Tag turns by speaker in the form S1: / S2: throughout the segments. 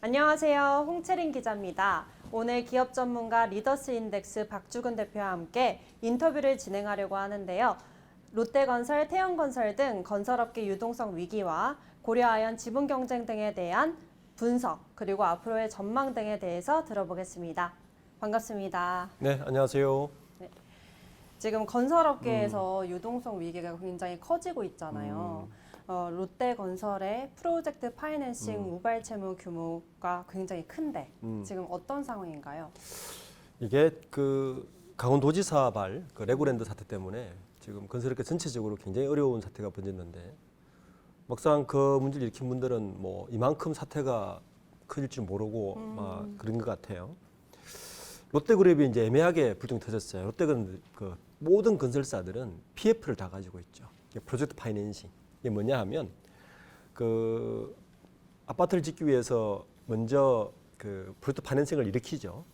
S1: 안녕하세요. 홍채린 기자입니다. 오늘 기업 전문가 리더스 인덱스 박주근 대표와 함께 인터뷰를 진행하려고 하는데요. 롯데건설, 태영건설 등 건설업계 유동성 위기와 고려아연 지분 경쟁 등에 대한 분석, 그리고 앞으로의 전망 등에 대해서 들어보겠습니다. 반갑습니다.
S2: 네, 안녕하세요.
S1: 지금 건설업계에서 유동성 위기가 굉장히 커지고 있잖아요. 롯데건설의 프로젝트 파이낸싱 우발 채무 규모가 굉장히 큰데 지금 어떤 상황인가요?
S2: 이게 그 강원도지사발 그 레고랜드 사태 때문에 지금 건설업계 전체적으로 굉장히 어려운 사태가 번졌는데 막상 그 문제를 일으킨 분들은 뭐 이만큼 사태가 커질 줄 모르고 막 그런 것 같아요. 롯데그룹이 이제 애매하게 불똥이 터졌어요. 롯데그룹 그 모든 건설사들은 PF를 다 가지고 있죠. 이게 프로젝트 파이낸싱. 이게 뭐냐 하면 그 아파트를 짓기 위해서 먼저 그 프로젝트 파이낸싱을 일으키죠.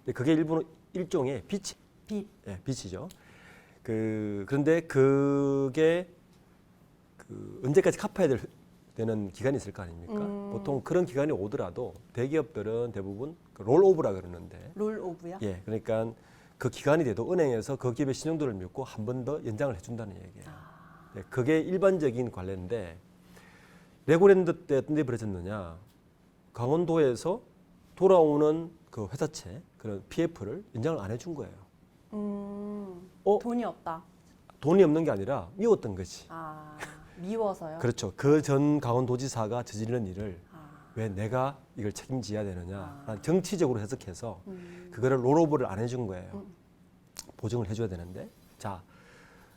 S2: 근데 그게 일종의 빚. 예, 빚이죠. 그런데 그게 언제까지 갚아야 되는 기간이 있을 거 아닙니까? 보통 그런 기간이 오더라도 대기업들은 대부분 그 롤오버라 그러는데.
S1: 롤오브요?
S2: 예, 그러니까 그 기간이 돼도 은행에서 그 기업의 신용도를 믿고 한 번 더 연장을 해준다는 얘기예요. 예, 그게 일반적인 관례인데 레고랜드 때 어떤 일이 벌어졌느냐? 강원도에서 돌아오는 그 회사채 그런 PF를 연장을 안 해준 거예요.
S1: 돈이 없다.
S2: 돈이 없는 게 아니라 미웠던 거지.
S1: 미워서요?
S2: 그렇죠. 그 전 강원도지사가 저지르는 일을 왜 내가 이걸 책임져야 되느냐. 정치적으로 해석해서 그거를 롤오버를 안 해준 거예요. 보증을 해줘야 되는데. 자,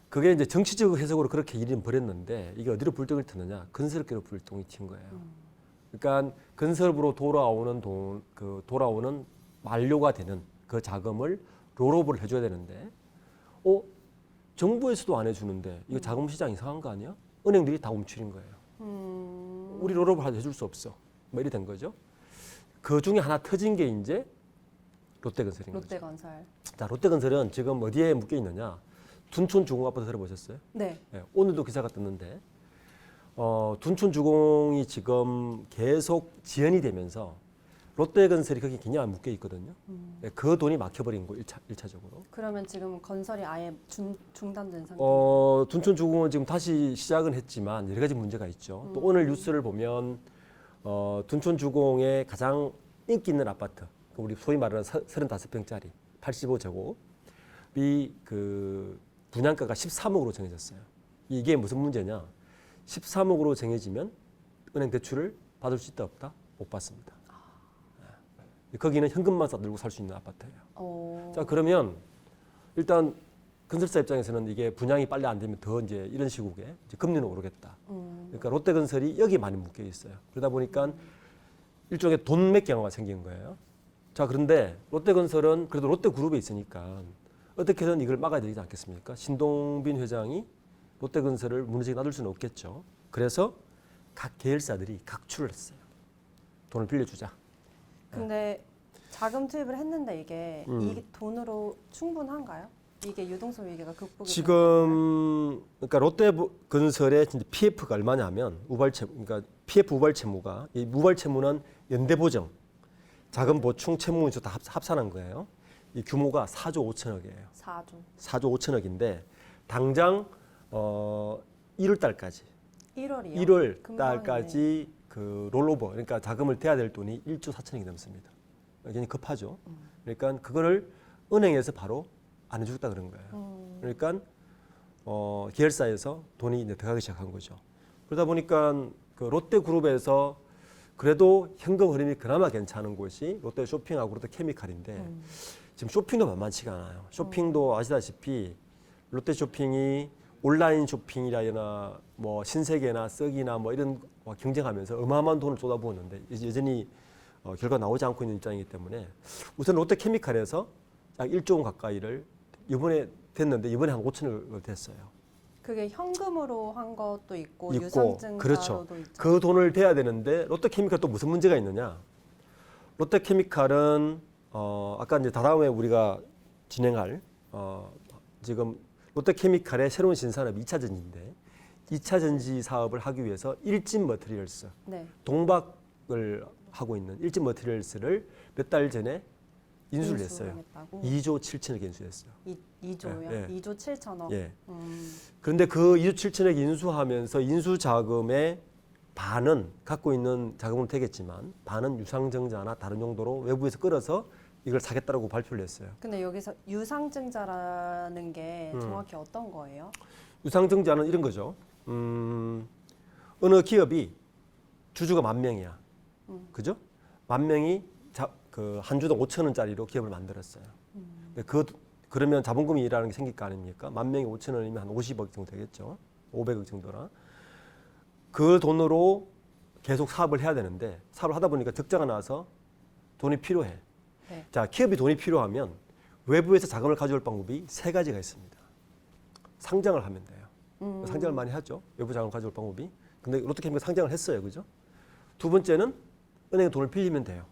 S2: 그게 이제 정치적 해석으로 그렇게 일이 벌였는데 이게 어디로 불똥이 튀느냐. 건설업계로 불똥이 튄 거예요. 그러니까 건설업으로 돌아오는 만료가 되는 그 자금을 롤오버를 해줘야 되는데 정부에서도 안 해주는데 이거 자금 시장 이상한 거 아니야? 은행들이 다 움츠린 거예요. 우리 롤오버 해줄 수 없어. 뭐 이래 된 거죠. 그 중에 하나 터진 게 이제 롯데건설인 거죠.
S1: 롯데건설.
S2: 자, 롯데건설은 지금 어디에 묶여 있느냐? 둔촌주공 아파트 들어보셨어요?
S1: 네.
S2: 네, 오늘도 기사가 떴는데 둔촌주공이 지금 계속 지연이 되면서 롯데건설이 거기 굉장히 묶여 있거든요. 네, 그 돈이 막혀버린 거 1차적으로.
S1: 그러면 지금 건설이 아예 중단된 상태?
S2: 둔촌주공은 지금 다시 시작은 했지만 여러 가지 문제가 있죠. 또 오늘 뉴스를 보면 둔촌주공의 가장 인기 있는 아파트, 우리 소위 말하는 35평짜리 85제곱이 그 분양가가 13억으로 정해졌어요. 이게 무슨 문제냐? 13억으로 정해지면 은행 대출을 받을 수 있다 없다? 못 받습니다. 거기는 현금만 싸들고 살 수 있는 아파트예요. 자, 그러면 일단 건설사 입장에서는 이게 분양이 빨리 안 되면 더 이제 이런 시국에 이제 금리는 오르겠다. 그러니까 롯데건설이 여기 많이 묶여 있어요. 그러다 보니까 일종의 돈맥 경우가 생긴 거예요. 자, 그런데 롯데건설은 그래도 롯데그룹에 있으니까 어떻게든 이걸 막아야 되지 않겠습니까? 신동빈 회장이 롯데건설을 무너지게 놔둘 수는 없겠죠. 그래서 각 계열사들이 각출을 했어요. 돈을 빌려주자.
S1: 근데 자금 투입을 했는데 이게 이 돈으로 충분한가요? 이게 유동성 위기가 극복이
S2: 지금 그러니까 롯데건설의 PF가 얼마냐면 그러니까 PF 우발 채무가 이 우발 채무는 연대 보정, 자금 보충, 채무 인수 다 합산한 거예요. 이 규모가 4조 5천억이에요. 4조 5천억인데 당장 1월 달까지
S1: 1월이요?
S2: 1월 달까지 그 롤오버 그러니까 자금을 대야 될 돈이 1조 4천억이 넘습니다. 굉장히 급하죠. 그러니까 그거를 은행에서 바로 안 해주겠다 그런 거예요. 그러니까 계열사에서 돈이 이제 들어가기 시작한 거죠. 그러다 보니까 그 롯데그룹에서 그래도 현금 흐름이 그나마 괜찮은 곳이 롯데쇼핑하고 롯데케미칼인데 지금 쇼핑도 만만치가 않아요. 쇼핑도 아시다시피 롯데쇼핑이 온라인 쇼핑이라거나 뭐 신세계나 썩이나 뭐 이런 경쟁하면서 어마어마한 돈을 쏟아부었는데 여전히 결과 나오지 않고 있는 입장이기 때문에 우선 롯데케미칼에서 약 1조 원 가까이를 이번에 됐는데 이번에 한 5천억을 됐어요.
S1: 그게 현금으로 한 것도 있고 유상증자로도
S2: 그렇죠.
S1: 있죠.
S2: 그 돈을 대야 되는데 롯데케미칼 또 무슨 문제가 있느냐? 롯데케미칼은 아까 이제 다다음에 우리가 진행할 지금 롯데케미칼의 새로운 신산업 2차 전지인데 2차 전지 사업을 하기 위해서 일진 머티리얼스,
S1: 네.
S2: 동박을 하고 있는 일진 머티리얼스를 몇 달 전에 인수를 했어요.
S1: 했다고?
S2: 2조 7천억 인수했어요.
S1: 2조요?
S2: 예, 예.
S1: 2조 7천억.
S2: 예. 그런데 그 2조 7천억 인수하면서 인수 자금의 반은 갖고 있는 자금은 되겠지만 반은 유상증자나 다른 용도로 외부에서 끌어서 이걸 사겠다라고 발표를 했어요.
S1: 근데 여기서 유상증자라는 게 정확히 어떤 거예요?
S2: 유상증자는 이런 거죠. 어느 기업이 주주가 10,000명이야. 그죠? 10,000명이 그 한 주당 5,000원짜리로 기업을 만들었어요. 근데 그러면 자본금이라는 게 생길 거 아닙니까? 10,000명이 5,000원이면 한 50억 정도 되겠죠. 500억 정도나. 그 돈으로 계속 사업을 해야 되는데 사업을 하다 보니까 적자가 나서 돈이 필요해.
S1: 네.
S2: 자, 기업이 돈이 필요하면 외부에서 자금을 가져올 방법이 3가지가 있습니다. 상장을 하면 돼요. 상장을 많이 하죠. 외부 자금을 가져올 방법이. 근데 롯데케미칼 상장을 했어요. 그죠? 두 번째는 은행에 돈을 빌리면 돼요.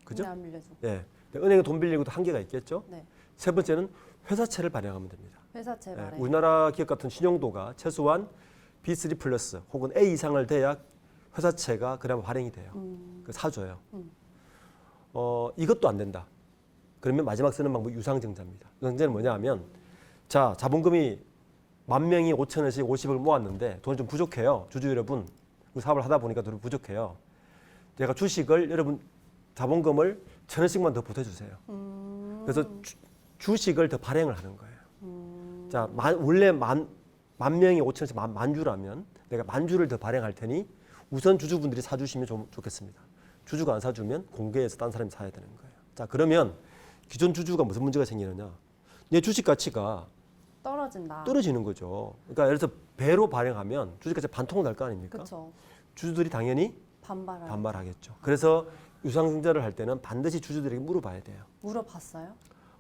S2: 그죠?
S1: 안 빌려주고.
S2: 예. 은행에 돈 빌리고도 한계가 있겠죠.
S1: 네.
S2: 세 번째는 회사채를 발행하면 됩니다.
S1: 회사채
S2: 예,
S1: 발행.
S2: 우리나라 기업 같은 신용도가 최소한 B3 플러스 혹은 A 이상을 돼야 회사채가 그나마 발행이 돼요. 그 사줘요. 이것도 안 된다. 그러면 마지막 쓰는 방법이 유상증자입니다. 유상증자는 뭐냐 하면 자, 자본금이 10,000명이 5,000원씩 50을 모았는데 돈이 좀 부족해요. 주주 여러분, 그 사업을 하다 보니까 돈이 부족해요. 제가 주식을 여러분 자본금을 1,000원씩만 더 보태주세요. 그래서 주식을 더 발행을 하는 거예요. 자, 원래 10,000명이 5,000원씩 만 주라면 내가 10,000주를 더 발행할 테니 우선 주주분들이 사주시면 좋겠습니다. 주주가 안 사주면 공개해서 딴 사람이 사야 되는 거예요. 자, 그러면 기존 주주가 무슨 문제가 생기느냐? 내 주식 가치가
S1: 떨어진다.
S2: 떨어지는 거죠. 그러니까 예를 들어서 배로 발행하면 주식 가치가 반토막 날 거 아닙니까?
S1: 그렇죠.
S2: 주주들이 당연히 반발하겠죠. 그래서 유상증자를 할 때는 반드시 주주들에게 물어봐야 돼요.
S1: 물어봤어요?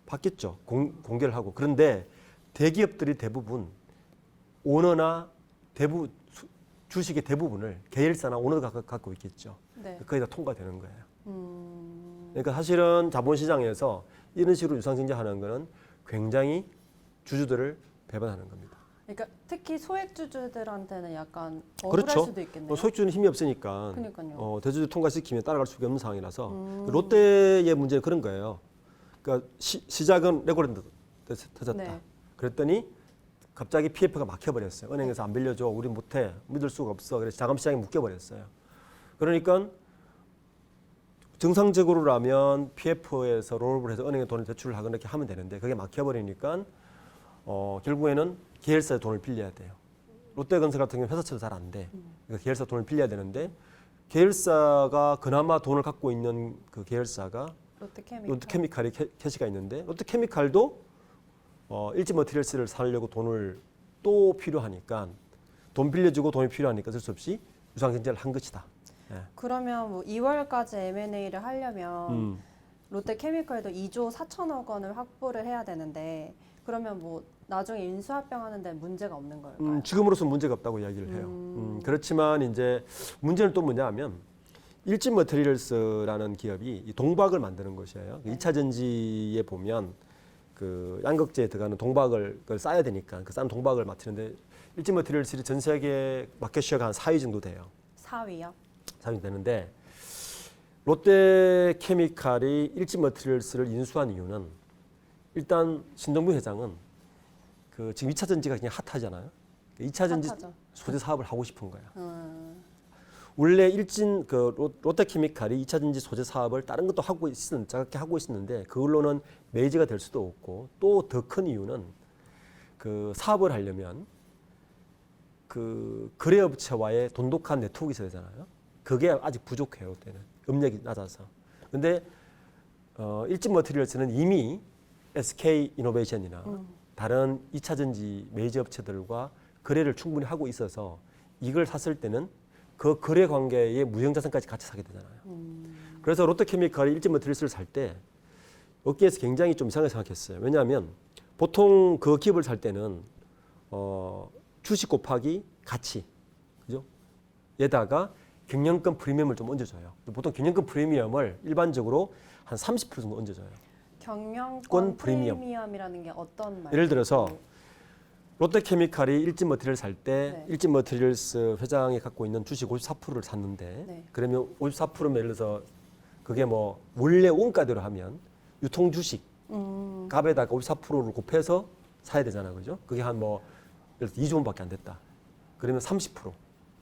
S2: 받겠죠. 공개를 하고. 그런데 대기업들이 대부분 오너나 주식의 대부분을 계열사나 오너가 갖고 있겠죠.
S1: 네.
S2: 거의 다 통과되는 거예요. 그러니까 사실은 자본시장에서 이런 식으로 유상증자하는 거는 굉장히 주주들을 배반하는 겁니다.
S1: 그러니까 특히 소액주주들한테는 약간 억울할
S2: 그렇죠.
S1: 수도 있겠네요.
S2: 소액주주는 힘이 없으니까
S1: 그러니까요.
S2: 대주주 통과시키면 따라갈 수가 없는 상황이라서 롯데의 문제는 그런 거예요. 그러니까 시작은 레고랜드 터졌다.
S1: 네.
S2: 그랬더니 갑자기 PF가 막혀버렸어요. 은행에서 안 빌려줘. 우리 못해. 믿을 수가 없어. 그래서 자금시장에 묶여버렸어요. 그러니까 정상적으로라면 PF에서 롤업을 해서 은행에 돈을 대출을 하거나 이렇게 하면 되는데 그게 막혀버리니까 결국에는 계열사에 돈을 빌려야 돼요. 롯데건설 같은 경우는 회사채도 잘 안 돼. 그러니까 계열사 돈을 빌려야 되는데 계열사가 그나마 돈을 갖고 있는 그 계열사가 롯데케미칼이 캐시가 있는데 롯데케미칼도 일진 머티리얼스를 사려고 돈을 또 필요하니까 돈 빌려주고 돈이 필요하니까 어쩔 수 없이 유상증자를 한 것이다. 예.
S1: 그러면 뭐 2월까지 M&A를 하려면 롯데케미칼도 2조 4천억 원을 확보를 해야 되는데 그러면 뭐 나중에 인수합병하는 데 문제가 없는 걸까요?
S2: 지금으로서는 문제가 없다고 이야기를 해요. 그렇지만 이제 문제는 또 뭐냐면 일진 머티리얼스라는 기업이 이 동박을 만드는 것이에요.
S1: 네.
S2: 2차 전지에 보면 그 양극재에 들어가는 동박을 그걸 쌓아야 되니까 그 쌓은 동박을 맞추는데 일진 머티리얼스이 전 세계 마켓 쉐어가 한 4위 정도 돼요.
S1: 4위요?
S2: 4위 되는데 롯데케미칼이 일진 머티리얼스를 인수한 이유는 일단 신동부 회장은 그 지금 2차 전지가 그냥 핫하잖아요. 2차 전지
S1: 핫하죠.
S2: 소재 사업을 하고 싶은 거야. 원래 일진 그 롯데케미칼이 2차 전지 소재 사업을 다른 것도 자각게 하고 있었는데 그걸로는 메이저가 될 수도 없고 또 더 큰 이유는 그 사업을 하려면 그 거래업체와의 돈독한 네트워크가 있어야 되잖아요. 그게 아직 부족해요. 그때는 업력이 낮아서. 근데 일진 머티리얼스는 이미 SK 이노베이션이나 다른 2차 전지 메이저 업체들과 거래를 충분히 하고 있어서 이걸 샀을 때는 그 거래 관계에 무형자산까지 같이 사게 되잖아요. 그래서 롯데케미칼이 일진 머티리얼스를 살 때 업계에서 굉장히 좀 이상하게 생각했어요. 왜냐하면 보통 그 기업을 살 때는 주식 곱하기 가치, 그죠? 에다가 경영권 프리미엄을 좀 얹어줘요. 보통 경영권 프리미엄을 일반적으로 한 30% 정도 얹어줘요.
S1: 경영권
S2: 프리미엄.
S1: 프리미엄이라는 게 어떤 말이에요?
S2: 예를 들어서 롯데케미칼이 일진머티리얼 살 때
S1: 네.
S2: 일진머티리얼스 회장이 갖고 있는 주식 54%를 샀는데
S1: 네.
S2: 그러면 54%면 예를 들어서 그게 뭐 원래 원가대로 하면 유통 주식 값에다가 54%를 곱해서 사야 되잖아, 그죠? 그게 한 뭐 예를 들어 2조 원밖에 안 됐다. 그러면 30%.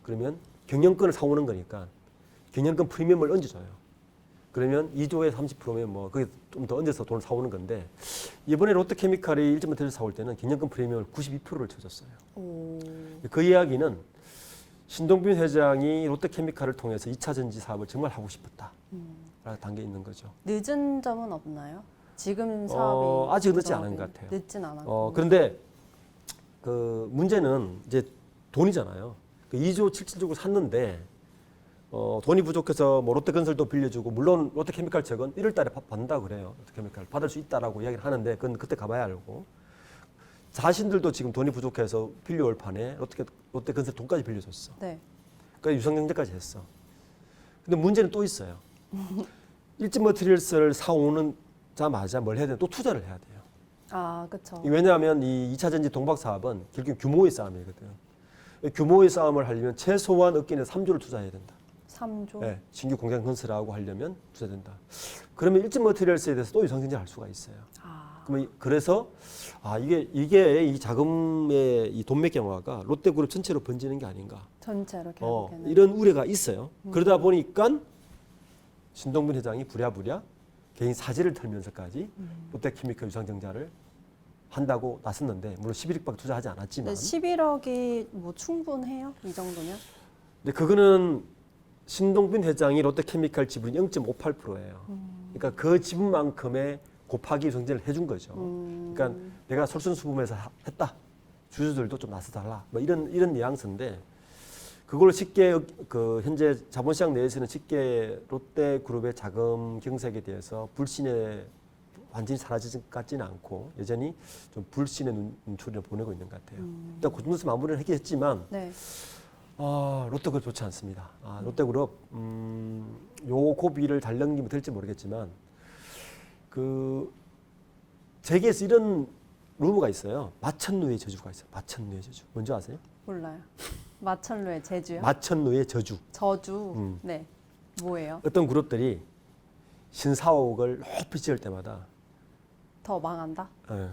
S2: 그러면 경영권을 사오는 거니까 경영권 프리미엄을 얹어줘요. 그러면 2조에 30%면 뭐 그게 좀 더 얹어서 돈을 사오는 건데 이번에 롯데케미칼이 일진머티리얼 사올 때는 경영권 프리미엄을 92%를 쳐줬어요.
S1: 오.
S2: 그 이야기는 신동빈 회장이 롯데케미칼을 통해서 2차 전지 사업을 정말 하고 싶었다. 라는 단계에 있는 거죠.
S1: 늦은 점은 없나요? 지금 사업이
S2: 아직 늦지 않은 것 같아요.
S1: 늦진 않았고.
S2: 그런데 그 문제는 이제 돈이잖아요. 그 2조 7천억을 샀는데 돈이 부족해서 뭐 롯데건설도 빌려주고 물론 롯데케미칼 측은 1월달에 받는다 그래요. 롯데케미칼 받을 수 있다라고 이야기를 하는데 그건 그때 가봐야 알고 자신들도 지금 돈이 부족해서 빌려올 판에 롯데건설 돈까지 빌려줬어.
S1: 네.
S2: 그러니까 유상경제까지 했어. 근데 문제는 또 있어요. 일진머티리얼스를 사오는 자마자 뭘 해야 되나? 또 투자를 해야 돼요.
S1: 아, 그렇죠.
S2: 왜냐하면 이 2차 전지 동박 사업은 결국 규모의 싸움이거든요. 규모의 싸움을 하려면 최소한 얻기는 3조를 투자해야 된다.
S1: 3조.
S2: 네, 신규 공장 건설하고 하려면 투자된다. 그러면 일진머티리얼스에 대해서 또 유상증자를 할 수가 있어요.
S1: 아.
S2: 그래서 이게 이 자금의 이 돈맥 경화가 롯데그룹 전체로 번지는 게 아닌가.
S1: 전체로 결국에는.
S2: 이런 우려가 있어요. 그러다 보니까 신동빈 회장이 부랴부랴 개인 사지를 털면서까지 롯데케미칼 유상증자를 한다고 나섰는데 물론 11억밖에 투자하지 않았지만
S1: 네, 11억이 뭐 충분해요? 이 정도면?
S2: 근데 그거는 신동빈 회장이 롯데케미칼 지분이 0.58%예요. 그러니까 그 지분만큼의 곱하기 유상증자를 해준 거죠. 그러니까 내가 솔선수범해서 했다. 주주들도 좀 나서달라. 뭐 이런 뉘앙스인데 그걸 쉽게 그 현재 자본시장 내에서는 쉽게 롯데그룹의 자금 경색에 대해서 불신의 완전히 사라지지 같지는 않고 여전히 좀 불신의 눈초리를 보내고 있는 것 같아요. 일단 그 정도에서 마무리를 하긴 했지만
S1: 네.
S2: 롯데그룹 좋지 않습니다. 롯데그룹 요 고비를 잘 넘기면 될지 모르겠지만 그 세계에서 이런 루머가 있어요. 마천루의 저주가 있어요. 마천루의 저주. 뭔지 아세요?
S1: 몰라요. 마천루의 제주요?
S2: 마천루의 저주.
S1: 저주. 네. 뭐예요?
S2: 어떤 그룹들이 신사옥을 높이 지을 때마다
S1: 더 망한다?
S2: 예,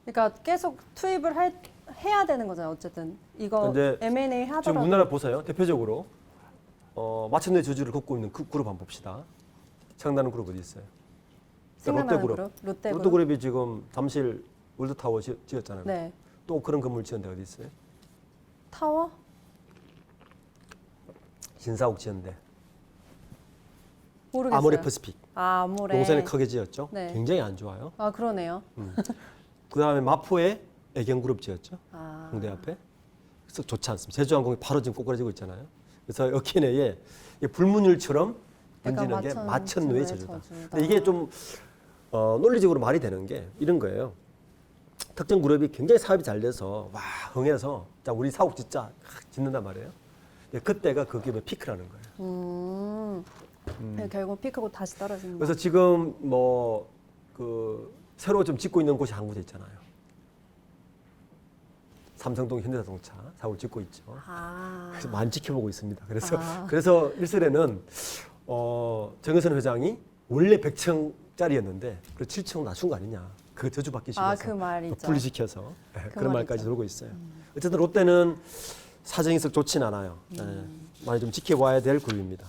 S1: 그러니까 계속 투입을 해야 되는 거잖아요. 어쨌든 이거
S2: 근데
S1: M&A
S2: 지금
S1: 하더라도
S2: 우리나라 보세요. 대표적으로 마천루의 저주를 걷고 있는 그 그룹 한번 봅시다. 생각나는 그룹 어디 있어요?
S1: 생각나는
S2: 롯데그룹.
S1: 롯데그룹.
S2: 롯데그룹이 지금 잠실 월드타워 지었잖아요.
S1: 네.
S2: 또 그런 건물 지은 데 어디 있어요?
S1: 타워?
S2: 신사옥 지은데.
S1: 모르겠어요.
S2: 아모레 퍼시픽.
S1: 아모레.
S2: 용산에 크게 지었죠.
S1: 네.
S2: 굉장히 안 좋아요.
S1: 아, 그러네요.
S2: 그다음에 마포에 애경그룹 지었죠.
S1: 아.
S2: 홍대 앞에. 그래서 좋지 않습니다. 제주항공이 바로 지금 꼬꾸라지고 있잖아요. 그래서 여기 내에 불문율처럼 번지는
S1: 약간
S2: 게
S1: 마천루의
S2: 마천루의 저주다.
S1: 저주다.
S2: 근데 이게 좀 논리적으로 말이 되는 게 이런 거예요. 특정 그룹이 굉장히 사업이 잘 돼서 와 흥해서 자 우리 사옥 짓자 짓는단 말이에요. 근데 그때가 그 기업의 피크라는 거예요.
S1: 네, 결국 피크고 다시 떨어진다.
S2: 그래서 지금 뭐 그 새로 좀 짓고 있는 곳이 한 곳에 있잖아요. 삼성동 현대자동차 사옥을 짓고 있죠.
S1: 아.
S2: 그래서 많이 지켜보고 있습니다. 그래서 일설에는 정의선 회장이 원래 100층짜리였는데 그 7층 낮춘 거 아니냐. 그 저주받기 싫어서
S1: 그 말이죠.
S2: 분리시켜서 그런 말까지
S1: 말이죠.
S2: 돌고 있어요. 어쨌든 롯데는 사정이 썩 좋진 않아요. 많이 좀 지켜봐야 될 그룹입니다.